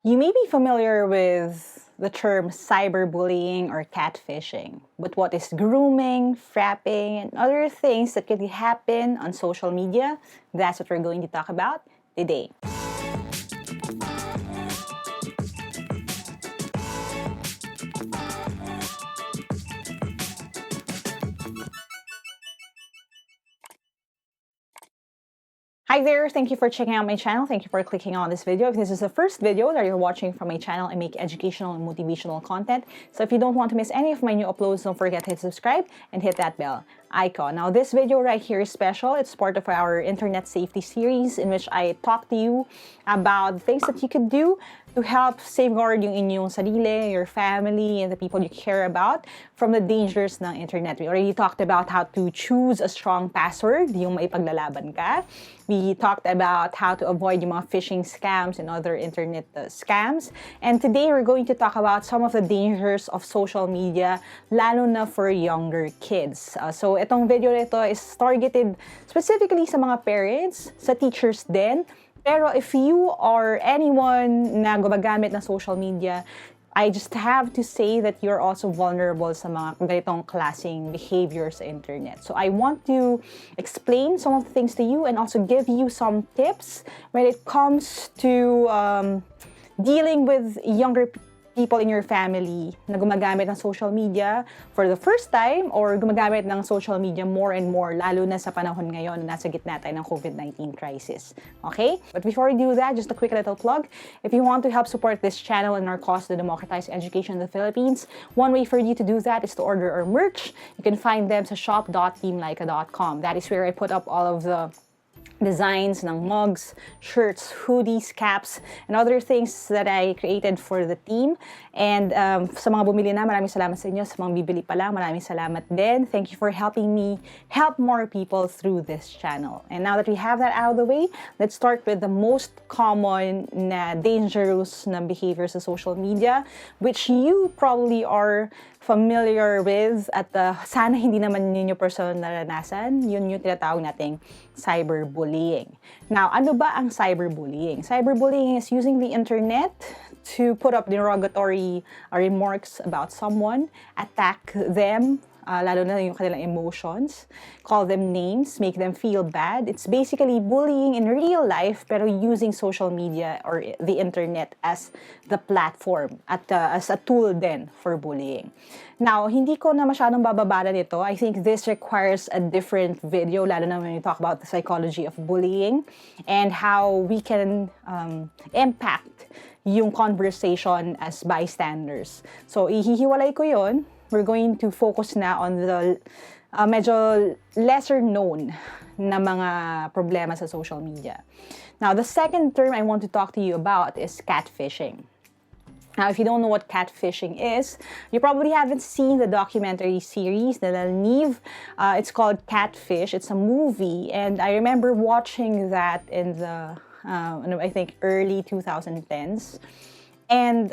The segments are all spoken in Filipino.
You may be familiar with the term cyberbullying or catfishing, but what is grooming, frapping, and other things that can happen on social media? That's what we're going to talk about today. Hi there, thank you for checking out my channel. Thank you for clicking on this video. If this is the first video that you're watching from my channel, I make educational and motivational content. So if you don't want to miss any of my new uploads, don't forget to hit subscribe and hit that bell icon. Now this video right here is special. It's part of our internet safety series in which I talk to you about things that you could do to help safeguard yung inyong sarili, your family, and the people you care about from the dangers ng internet. We already talked about how to choose a strong password, yung maipaglalaban ka. We talked about how to avoid yung mga phishing scams and other internet scams. And today we're going to talk about some of the dangers of social media, lalo na for younger kids. So itong video nito is targeted specifically sa mga parents, sa teachers din. Pero if you are anyone na gumagamit ng social media, I just have to say that you're also vulnerable sa mga ganitong klaseng behavior sa internet. So I want to explain some of the things to you and also give you some tips when it comes to dealing with younger people in your family na gumagamit ng social media for the first time or gumagamit ng social media more and more, lalo na sa panahon ngayon na nasa gitna tayo ng COVID-19 crisis. Okay? But before we do that, just a quick little plug. If you want to help support this channel and our cause to democratize education in the Philippines, one way for you to do that is to order our merch. You can find them sa shop.teamlyqa.com. That is where I put up all of the designs ng mugs, shirts, hoodies, caps, and other things that I created for the team. And sa mga bumili na, maraming salamat sa inyo. Sa mga bibili pa lang, maraming salamat din. Thank you for helping me help more people through this channel. And now that we have that out of the way, let's start with the most common na dangerous na behavior sa social media, which you probably are familiar with at sana hindi naman yun yung personal naranasan, yun yung tinatawag nating cyberbullying. Now, ano ba ang cyberbullying? Cyberbullying is using the internet to put up derogatory remarks about someone, attack them, lalo na yung kanilang emotions, call them names, make them feel bad. It's basically bullying in real life pero using social media or the internet as the platform at as a tool then for bullying. Now, hindi ko na masyadong bababalan ito. I think this requires a different video, lalo na when we talk about the psychology of bullying and how we can impact yung conversation as bystanders. So, ihihiwalay ko yun. We're going to focus na on the medyo lesser known na mga problema sa social media. Now, the second term I want to talk to you about is catfishing. Now, if you don't know what catfishing is, you probably haven't seen the documentary series, nila Neve. It's called Catfish. It's a movie, and I remember watching that in the, I think, early 2010s. And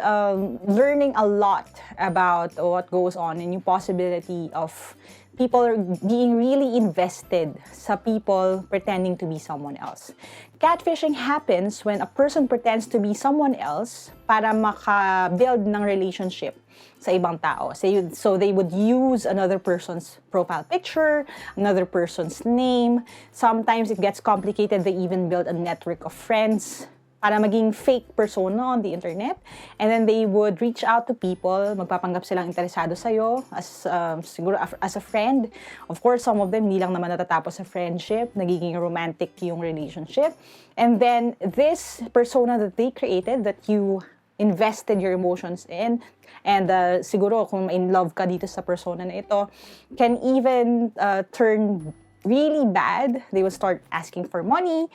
learning a lot about what goes on and yung possibility of people being really invested sa people pretending to be someone else. Catfishing happens when a person pretends to be someone else para maka-build ng relationship sa ibang tao. So they would use another person's profile picture, another person's name. Sometimes it gets complicated. They even build a network of friends para maging fake persona on the internet. And then they would reach out to people, magpapanggap silang interesado sa'yo as, siguro as a friend. Of course, some of them hindi lang naman natatapos sa friendship, nagiging romantic yung relationship. And then this persona that they created, that you invested your emotions in, and siguro kung in love ka dito sa persona na ito, can even turn really bad. They would start asking for money.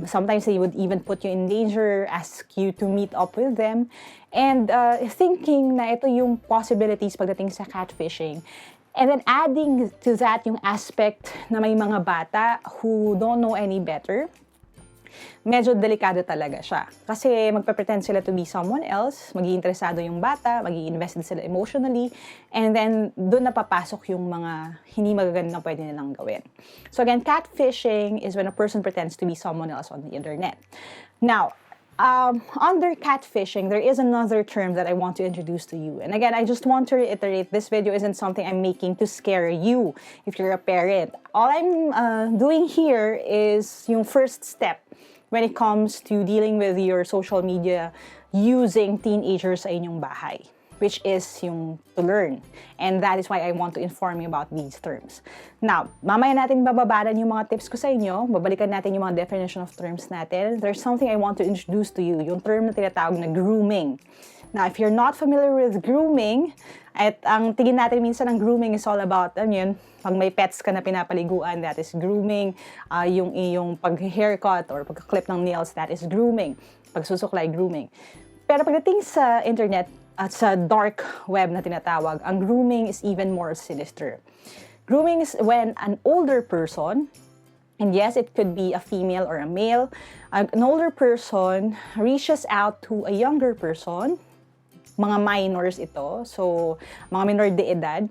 Sometimes they would even put you in danger, ask you to meet up with them. And thinking na ito yung possibilities pagdating sa catfishing. And then adding to that yung aspect na may mga bata who don't know any better, medyo delikado talaga siya. Kasi magpe-pretend sila to be someone else, mag-iinteresado yung bata, mag-i-invested sila emotionally, and then doon napapasok yung mga hindi magagandang pwede nilang gawin. So again, catfishing is when a person pretends to be someone else on the internet. Now, under catfishing, there is another term that I want to introduce to you. And again, I just want to reiterate, this video isn't something I'm making to scare you if you're a parent. All I'm doing here is yung first step when it comes to dealing with your social media using teenagers sa inyong bahay, which is yung to learn. And that is why I want to inform you about these terms. Now, mamaya natin bababaran yung mga tips ko sa inyo. Babalikan natin yung mga definition of terms natin. There's something I want to introduce to you, yung term na tinatawag na grooming. Now, if you're not familiar with grooming, at ang tingin natin minsan ng grooming is all about, yun, pag may pets ka na pinapaliguan, that is grooming. Yung iyong pag-haircut or pag-clip ng nails, that is grooming. Pagsusuklay, grooming. Pero pagdating sa internet, at sa dark web na tinatawag, ang grooming is even more sinister. Grooming is when an older person, and yes, it could be a female or a male, an older person reaches out to a younger person, mga minors ito, so mga minor de edad,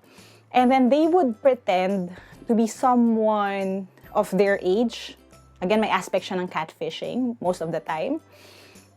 and then they would pretend to be someone of their age. Again, may aspect siya ng catfishing most of the time.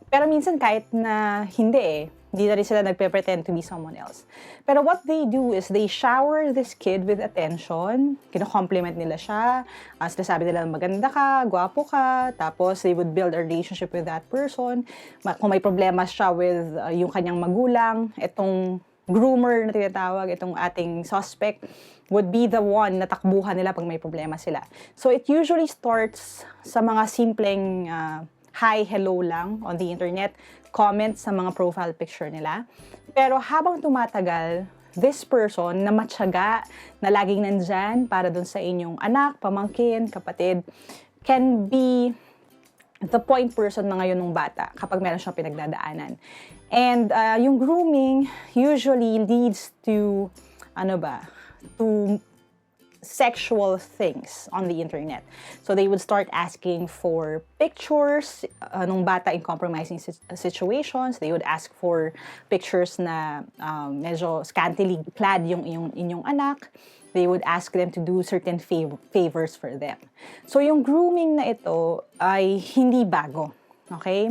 Pero minsan kahit na hindi hindi na rin sila nagpe-pretend to be someone else. Pero what they do is they shower this kid with attention, kino-compliment nila siya, sinasabi nila maganda ka, gwapo ka, tapos they would build a relationship with that person. Kung may problema siya with yung kanyang magulang, itong groomer na tinatawag, itong ating suspect, would be the one na takbuhan nila pag may problema sila. So it usually starts sa mga simpleng hi, hello lang on the internet, comment sa mga profile picture nila. Pero habang tumatagal, this person na matyaga, na laging nandyan para dun sa inyong anak, pamangkin, kapatid, can be the point person na ngayon ng bata kapag meron siyang pinagdadaanan. And yung grooming usually leads to, to sexual things on the internet. So they would start asking for pictures nung bata in compromising situations. They would ask for pictures na medyo scantily clad yung inyong anak. They would ask them to do certain favors for them. So yung grooming na ito ay hindi bago. Okay?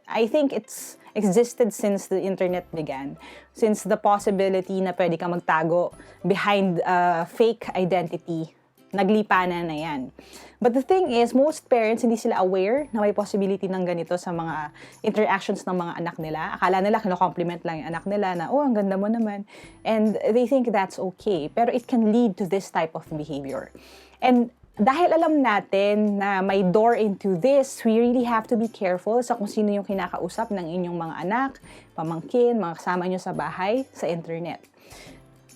I think it's existed since the internet began. Since the possibility na pwede kang magtago behind a fake identity, naglipanan na yan. But the thing is, most parents hindi sila aware na may possibility ng ganito sa mga interactions ng mga anak nila. Akala nila kino-compliment lang yung anak nila na, oh, ang ganda mo naman. And they think that's okay. Pero it can lead to this type of behavior. And dahil alam natin na may door into this, we really have to be careful sa kung sino yung kinakausap ng inyong mga anak, pamangkin, mga kasama nyo sa bahay, sa internet.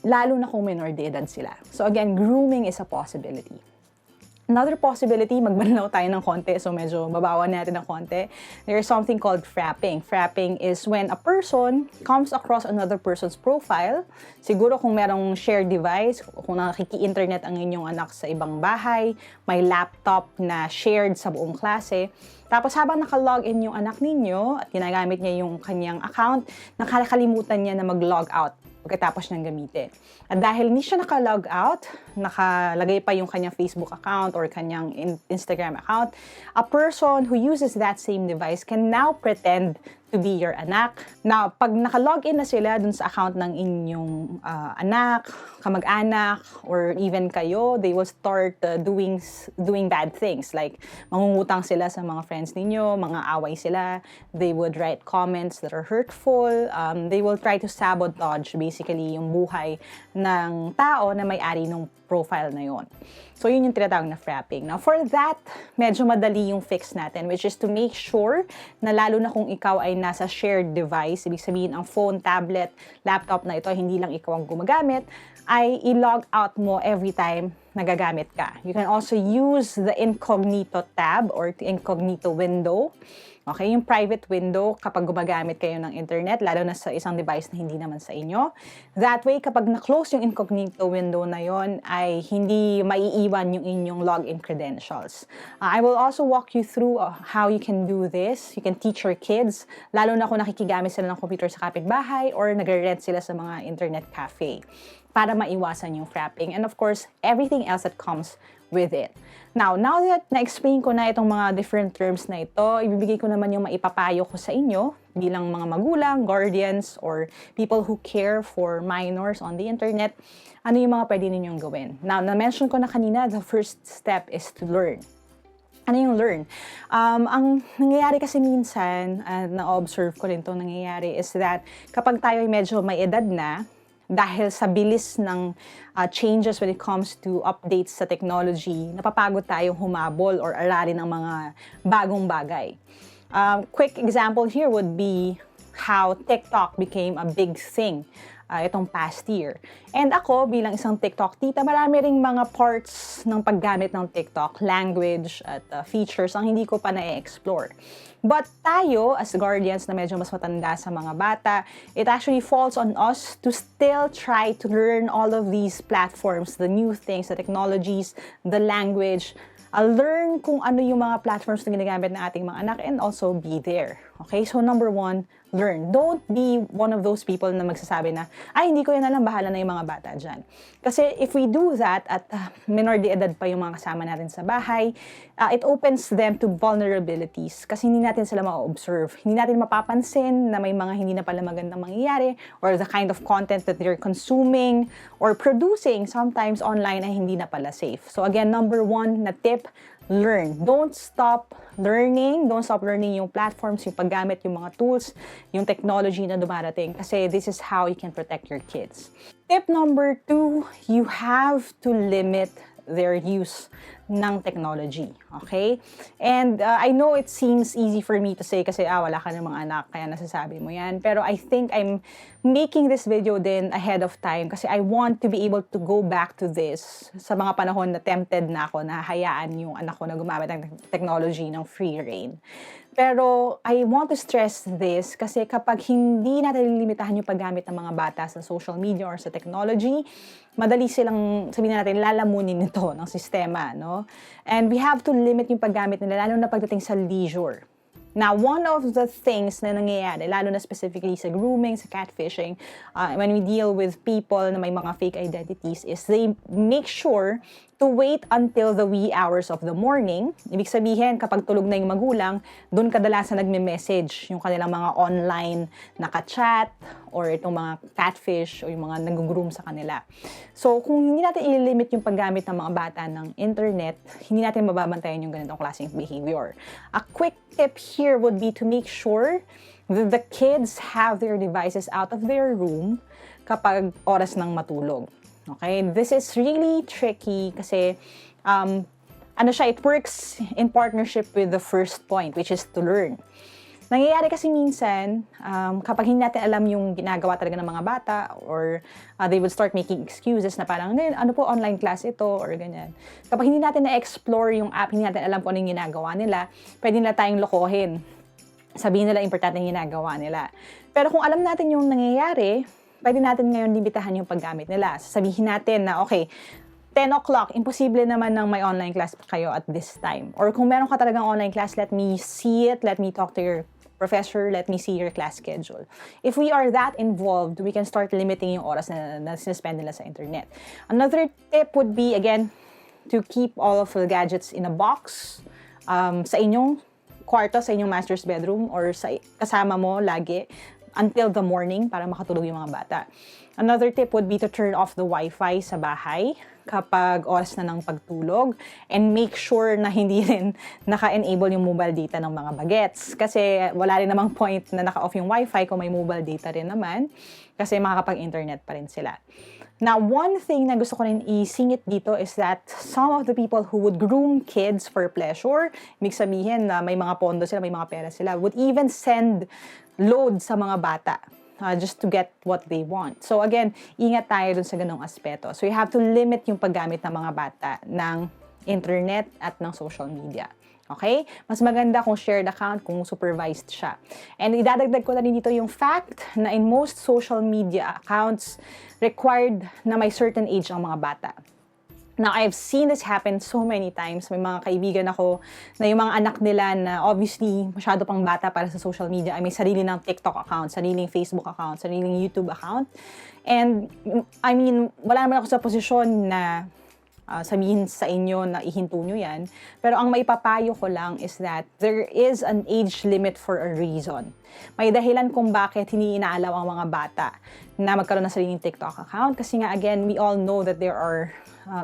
Lalo na kung minor de edad sila. So again, grooming is a possibility. Another possibility, magbanaw tayo ng konti, so medyo babawan natin ng konti. There is something called frapping. Frapping is when a person comes across another person's profile. Siguro kung merong shared device, kung nakiki-internet ang inyong anak sa ibang bahay, may laptop na shared sa buong klase. Tapos habang naka-login yung anak ninyo at ginagamit niya yung kanyang account, nakakalimutan niya na mag-log out pagkatapos niyang gamitin. At dahil hindi siya naka-log out, nakalagay pa yung kanyang Facebook account or kanyang Instagram account, a person who uses that same device can now pretend to be your anak. Now, pag naka-login na sila dun sa account ng inyong anak, kamag-anak, or even kayo, they will start doing bad things. Like, mangungutang sila sa mga friends ninyo, mga away sila. They would write comments that are hurtful. They will try to sabotage basically yung buhay ng tao na may-ari ng profile na yon. So, yun yung tinatawag na frapping. Now, for that, medyo madali yung fix natin, which is to make sure na lalo na kung ikaw ay nasa shared device, ibig sabihin ang phone, tablet, laptop na ito, hindi lang ikaw ang gumagamit, ay i-log out mo every time nagagamit ka. You can also use the incognito tab or the incognito window. Okay, yung private window kapag gumagamit kayo ng internet, lalo na sa isang device na hindi naman sa inyo. That way, kapag na-close yung incognito window na yon, ay hindi maiiwan yung inyong login credentials. I will also walk you through how you can do this. You can teach your kids, lalo na kung nakikigamit sila ng computer sa kapitbahay or nagre-rent sila sa mga internet cafe para maiwasan yung frapping. And of course, everything else that comes with it. Now that na-explain ko na itong mga different terms na ito, ibibigay ko naman yung maipapayo ko sa inyo bilang mga magulang, guardians, or people who care for minors on the internet. Ano yung mga pwede ninyong gawin? Now, na-mention ko na kanina, the first step is to learn. Ano yung learn? Ang nangyayari kasi minsan, na-observe ko rin itong nangyayari, is that kapag tayo ay medyo may edad na, dahil sa bilis ng changes when it comes to updates sa technology, napapagod tayong humabol or aralin ng mga bagong bagay. Quick example here would be how TikTok became a big thing itong past year. And ako, bilang isang TikTok tita, marami ring mga parts ng paggamit ng TikTok, language at features ang hindi ko pa na-explore. But tayo, as guardians na medyo mas matanda sa mga bata, it actually falls on us to still try to learn all of these platforms, the new things, the technologies, the language, learn kung ano yung mga platforms na ginagamit ng ating mga anak and also be there. Okay? So number one, learn. Don't be one of those people na magsasabi na, ay, hindi ko yan alam, bahala na yung mga bata dyan. Kasi if we do that at minor de edad pa yung mga kasama natin sa bahay, it opens them to vulnerabilities kasi hindi natin sila ma-observe. Hindi natin mapapansin na may mga hindi na pala magandang mangyayari or the kind of content that they're consuming or producing sometimes online ay hindi na pala safe. So again, number one na tip, learn. Don't stop learning. Don't stop learning yung platforms, yung paggamit, yung mga tools, yung technology na dumarating. Kasi this is how you can protect your kids. Tip number 2, you have to limit their use ng technology. Okay? And I know it seems easy for me to say kasi wala ka ng mga anak, kaya nasasabi mo yan. Pero I think I'm making this video din ahead of time kasi I want to be able to go back to this sa mga panahon na tempted na ako na hayaan yung anak ko na gumamit ng technology ng free reign. Pero I want to stress this kasi kapag hindi natin limitahan yung paggamit ng mga bata sa social media or sa technology, madali silang, sabihin natin, lalamunin nito ng sistema, no? And we have to limit yung paggamit nila, lalo na pagdating sa leisure. Now, one of the things na nangyayari, lalo na specifically sa grooming, sa catfishing, when we deal with people na may mga fake identities, is they make sure to wait until the wee hours of the morning. Ibig sabihin, kapag tulog na yung magulang, doon kadalasan nagme-message yung kanilang mga online naka-chat or itong mga catfish o yung mga nag-groom sa kanila. So, kung hindi natin i-limit yung paggamit ng mga bata ng internet, hindi natin mababantayan yung ganitong klaseng behavior. A quick tip here would be to make sure that the kids have their devices out of their room kapag oras ng matulog. Okay, this is really tricky kasi it works in partnership with the first point, which is to learn. Nangyayari kasi minsan, kapag hindi natin alam yung ginagawa talaga ng mga bata or they will start making excuses na parang, ano po, online class ito or ganyan. Kapag hindi natin na-explore yung app, hindi natin alam kung anong ginagawa nila, pwede nila tayong lokohin. Sabihin nila importante yung ginagawa nila. Pero kung alam natin yung nangyayari, pwede natin ngayon limitahan yung paggamit nila. Sabihin natin na, okay, 10 o'clock, imposible naman ng may online class kayo at this time. Or kung meron ka talagang online class, let me see it, let me talk to your professor, let me see your class schedule. If we are that involved, we can start limiting yung oras na sinaspend nila sa internet. Another tip would be, again, to keep all of the gadgets in a box sa inyong kwarto, sa inyong master's bedroom, or sa kasama mo lagi, until the morning para makatulog yung mga bata. Another tip would be to turn off the Wi-Fi sa bahay kapag oras na ng pagtulog and make sure na hindi rin naka-enable yung mobile data ng mga bagets. Kasi wala rin namang point na naka-off yung Wi-Fi kung may mobile data rin naman kasi makakapag-internet pa rin sila. Now, one thing na gusto ko rin isingit dito is that some of the people who would groom kids for pleasure, ibig sabihin na may mga pondo sila, may mga pera sila, would even send load sa mga bata just to get what they want. So again, ingat tayo dun sa ganong aspeto. So you have to limit yung paggamit ng mga bata ng internet at ng social media. Okay? Mas maganda kung shared account, kung supervised siya. And idadagdag ko na rin dito yung fact na in most social media accounts, required na may certain age ang mga bata. Now, I've seen this happen so many times. May mga kaibigan ako na yung mga anak nila na obviously masyado pang bata para sa social media ay may sarili ng TikTok account, sariling Facebook account, sariling YouTube account. And I mean, wala naman ako sa posisyon na sabihin sa inyo na ihinto nyo yan. Pero ang maipapayo ko lang is that there is an age limit for a reason. May dahilan kung bakit hindi inaalaw ang mga bata na magkaroon ng sariling TikTok account. Kasi nga, again, we all know that there are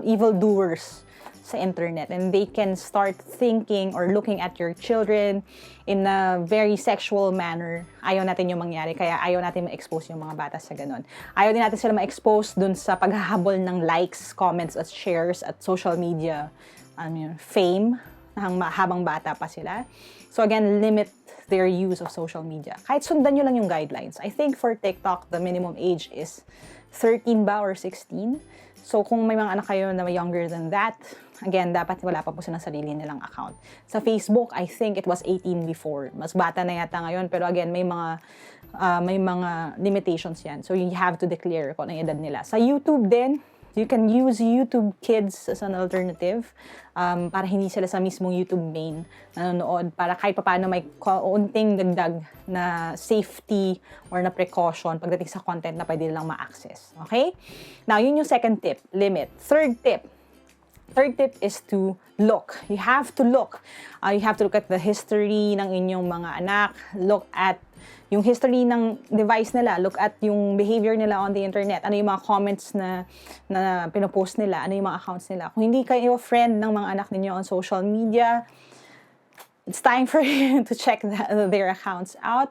evildoers sa internet, and they can start thinking or looking at your children in a very sexual manner. Ayaw natin yung mangyari, kaya ayaw natin ma-expose yung mga bata sa ganun. Ayaw din natin sila ma-expose dun sa paghahabol ng likes, comments, at shares at social media fame habang bata pa sila. So again, limit their use of social media. Kahit sundan nyo lang yung guidelines. I think for TikTok, the minimum age is 13 ba or 16? So, kung may mga anak kayo na younger than that, again, dapat wala pa po silang sarili nilang account. Sa Facebook, I think it was 18 before. Mas bata na yata ngayon, pero again, may mga limitations yan. So, you have to declare kung anong edad nila. Sa YouTube din, you can use YouTube Kids as an alternative para hindi sila sa mismong YouTube main nanonood, para kahit paano may kaunting dagdag na safety or na precaution pagdating sa content na pwede nilang ma-access. Okay? Now, yun yung second tip, limit. Third tip is to look. You have to look. You have to look at the history ng inyong mga anak. Look at yung history ng device nila. Look at yung behavior nila on the internet. Ano yung mga comments na pinopost nila. Ano yung mga accounts nila. Kung hindi kayo friend ng mga anak ninyo on social media, it's time for you to check their accounts out.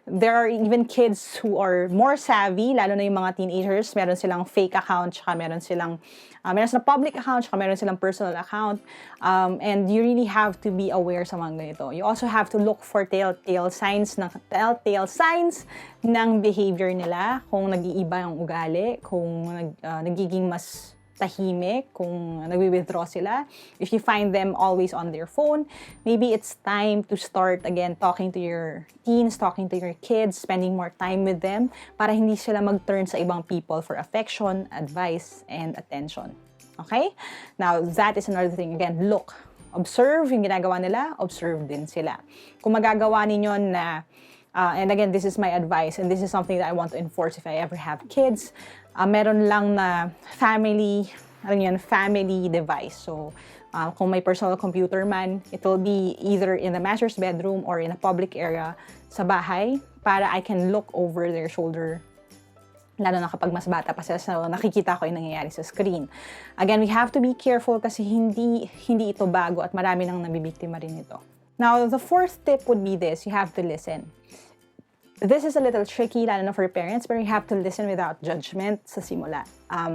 There are even kids who are more savvy, lalo na yung mga teenagers. Meron silang fake account, tsaka meron silang public account, tsaka meron silang personal account. And you really have to be aware sa mga ganito. You also have to look for telltale signs ng behavior nila. Kung nag-iiba yung ugali, kung nagiging mas tahimik, kung nagwi-withdraw sila. If you find them always on their phone, maybe it's time to start again talking to your teens, talking to your kids, spending more time with them para hindi sila mag-turn sa ibang people for affection, advice, and attention. Okay? Now, that is another thing. Again, look. Observe yung ginagawa nila, observe din sila. Kung magagawa ninyo na and again, this is my advice, and this is something that I want to enforce if I ever have kids. Meron lang na family device. So, kung may personal computer man, it will be either in the master's bedroom or in a public area sa bahay para I can look over their shoulder. Lalo na kapag mas bata pa sila, so nakikita ko yung nangyayari sa screen. Again, we have to be careful kasi hindi ito bago at marami nang nabibiktima rin ito. Now, the fourth tip would be this: you have to listen. This is a little tricky, lalo na for parents, but you have to listen without judgment sa simula.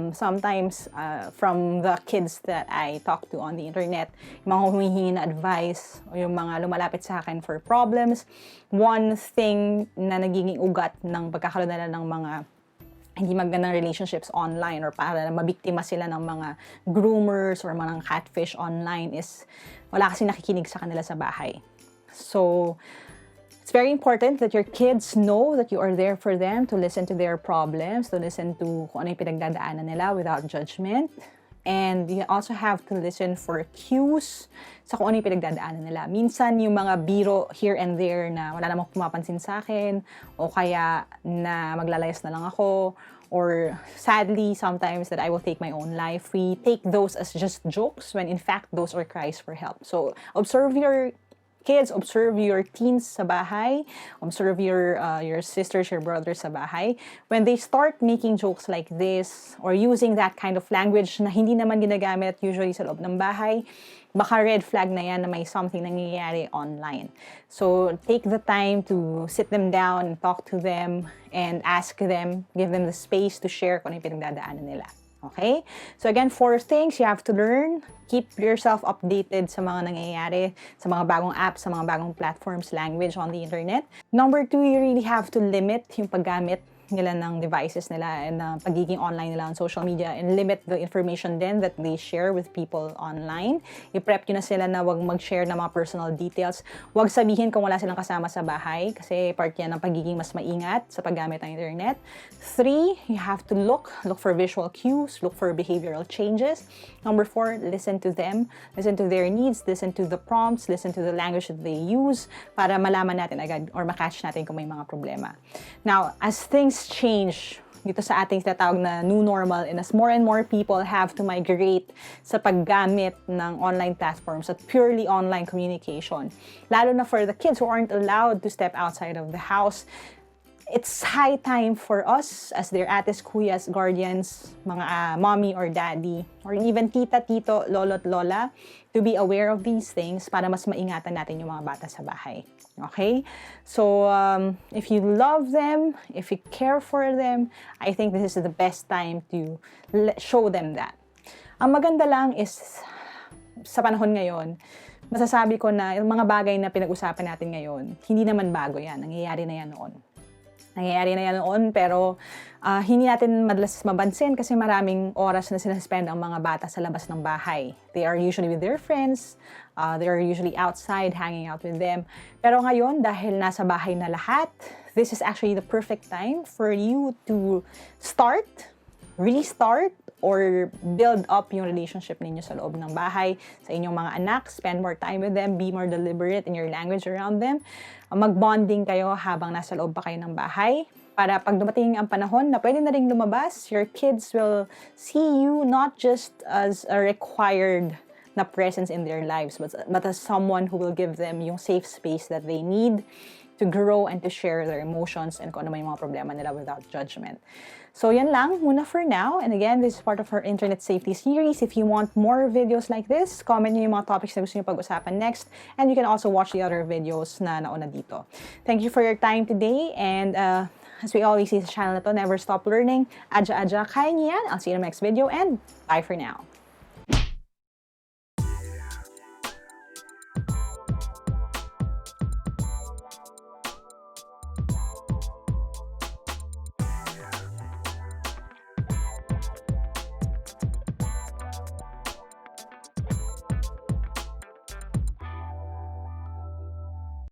Sometimes, from the kids that I talk to on the internet, yung mga humihingi na advice, o yung mga lumalapit sa akin for problems, one thing na nagiging ugat ng pagkakaroon nila ng mga hindi magandang relationships online or para mabiktima sila ng mga groomers or mga catfish online is wala kasi nakikinig sa kanila sa bahay. So, it's very important that your kids know that you are there for them, to listen to their problems, to listen to kung ano yung pinagdadaanan nila without judgment. And you also have to listen for cues sa kung ano yung pinagdadaanan nila. Minsan yung mga biro here and there na wala namang pumapansin sa akin, o kaya na maglalayas na lang ako, or sadly, sometimes that I will take my own life. We take those as just jokes when in fact those are cries for help. So observe your kids, observe your teens sa bahay, observe your sisters, your brothers sa bahay. When they start making jokes like this or using that kind of language na hindi naman ginagamit usually sa loob ng bahay, baka red flag na yan na may something nangyayari online. So take the time to sit them down and talk to them and ask them, give them the space to share kung ano yung pinagdadaanan nila. Okay? So again, 4 things you have to learn. Keep yourself updated sa mga nangyayari, sa mga bagong apps, sa mga bagong platforms, language on the internet. Number 2, you really have to limit yung paggamit nila ng devices nila and pagiging online nila on social media, and limit the information then that they share with people online. I-prep nyo na sila na wag mag-share ng mga personal details. Wag sabihin kung wala silang kasama sa bahay kasi part yan ng pagiging mas maingat sa paggamit ng internet. 3, you have to look for visual cues, look for behavioral changes. Number 4, listen to them, listen to their needs, listen to the prompts, listen to the language that they use para malaman natin agad or makatch natin kung may mga problema. Now, as things change dito sa ating tinatawag na new normal, and as more and more people have to migrate sa paggamit ng online platforms at purely online communication, lalo na for the kids who aren't allowed to step outside of the house, it's high time for us as their ates, kuyas, guardians, mga mommy or daddy, or even tita, tito, lolo at lola, to be aware of these things para mas maingatan natin yung mga bata sa bahay. Okay? So, if you love them, if you care for them, I think this is the best time to show them that. Ang maganda lang is, sa panahon ngayon, masasabi ko na yung mga bagay na pinag-usapan natin ngayon, hindi naman bago yan. Nangyayari na yan noon. Nangyayari na yan noon, pero hindi natin madalas mabansin kasi maraming oras na sinaspend ang mga bata sa labas ng bahay. They are usually with their friends, they are usually outside, hanging out with them. Pero ngayon, dahil nasa bahay na lahat, this is actually the perfect time for you to restart, or build up yung relationship ninyo sa loob ng bahay, sa inyong mga anak, spend more time with them, be more deliberate in your language around them, mag-bonding kayo habang nasa loob pa kayo ng bahay, para pag dumating ang panahon na pwede na rin lumabas, your kids will see you not just as a required na presence in their lives, but as someone who will give them yung safe space that they need to grow and to share their emotions and kung ano may mga problema nila without judgment. So yan lang muna for now. And again, this is part of our internet safety series. If you want more videos like this, comment nyo yung mga topics na gusto nyo pag-usapan next. And you can also watch the other videos na nauna dito. Thank you for your time today. And as we always say sa channel na to, never stop learning. Adja, kaya niyan. I'll see you in the next video and bye for now.